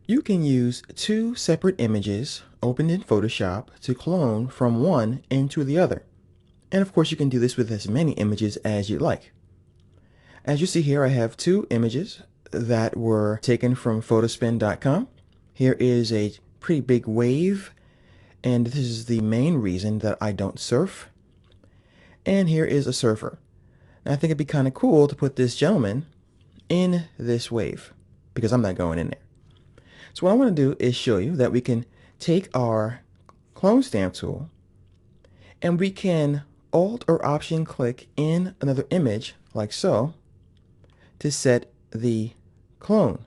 You can use two separate images opened in Photoshop to clone from one into the other. And of course, you can do this with as many images as you'd like. As you see here, I have two images that were taken from photospin.com. Here is a pretty big wave, and this is the main reason that I don't surf. And here is a surfer. Now, I think it'd be kind of cool to put this gentleman in this wave because I'm not going in there. So what I want to do is show you that we can take our clone stamp tool and we can Alt or Option click in another image like so to set the clone.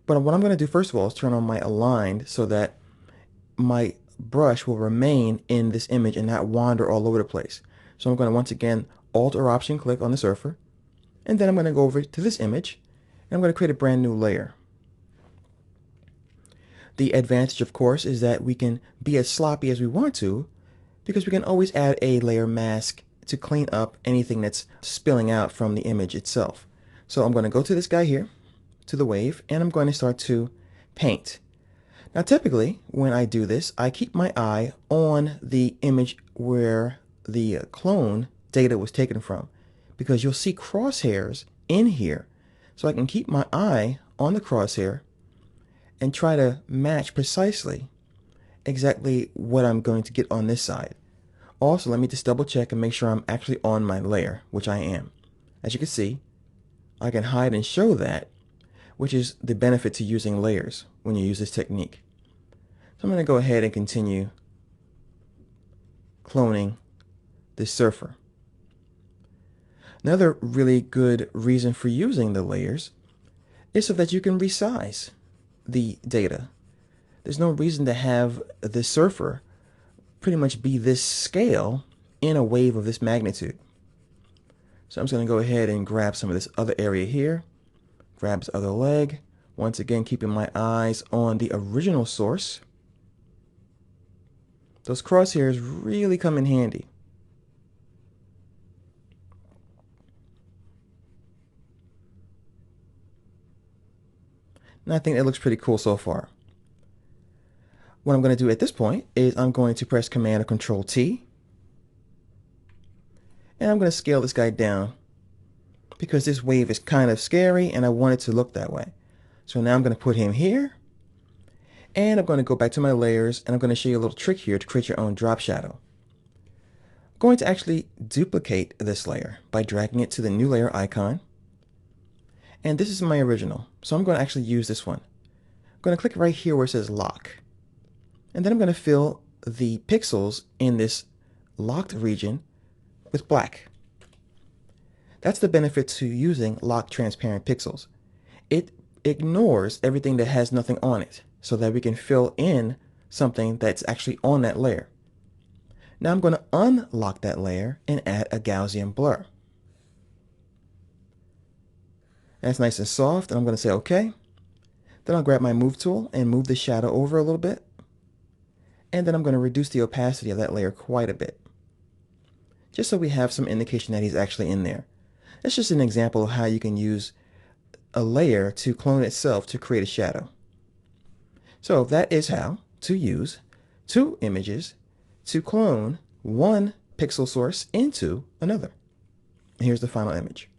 But what I'm going to do first of all is turn on my aligned so that my brush will remain in this image and not wander all over the place. So I'm going to once again Alt or Option click on the surfer, and then I'm going to go over to this image and I'm going to create a brand new layer. The advantage, of course, is that we can be as sloppy as we want to because we can always add a layer mask to clean up anything that's spilling out from the image itself. So I'm going to go to this guy here, to the wave, and I'm going to start to paint. Now, typically, when I do this, I keep my eye on the image where the clone data was taken from because you'll see crosshairs in here. So I can keep my eye on the crosshair and try to match precisely exactly what I'm going to get on this side. Also, let me just double check and make sure I'm actually on my layer, which I am. As you can see, I can hide and show that, which is the benefit to using layers when you use this technique. So I'm going to go ahead and continue cloning this surfer. Another really good reason for using the layers is so that you can resize the data. There's no reason to have the surfer pretty much be this scale in a wave of this magnitude. So I'm just going to go ahead and grab some of this other area here, grab this other leg, once again keeping my eyes on the original source. Those crosshairs really come in handy. And I think that looks pretty cool so far. What I'm going to do at this point is I'm going to press Command or Control T. And I'm going to scale this guy down because this wave is kind of scary and I want it to look that way. So now I'm going to put him here. And I'm going to go back to my layers and I'm going to show you a little trick here to create your own drop shadow. I'm going to actually duplicate this layer by dragging it to the new layer icon. And this is my original. So I'm going to actually use this one. I'm going to click right here where it says lock. And then I'm going to fill the pixels in this locked region with black. That's the benefit to using lock transparent pixels. It ignores everything that has nothing on it so that we can fill in something that's actually on that layer. Now I'm going to unlock that layer and add a Gaussian blur. That's nice and soft, and I'm going to say OK. Then I'll grab my move tool and move the shadow over a little bit. And then I'm going to reduce the opacity of that layer quite a bit, just so we have some indication that he's actually in there. That's just an example of how you can use a layer to clone itself to create a shadow. So that is how to use two images to clone one pixel source into another. Here's the final image.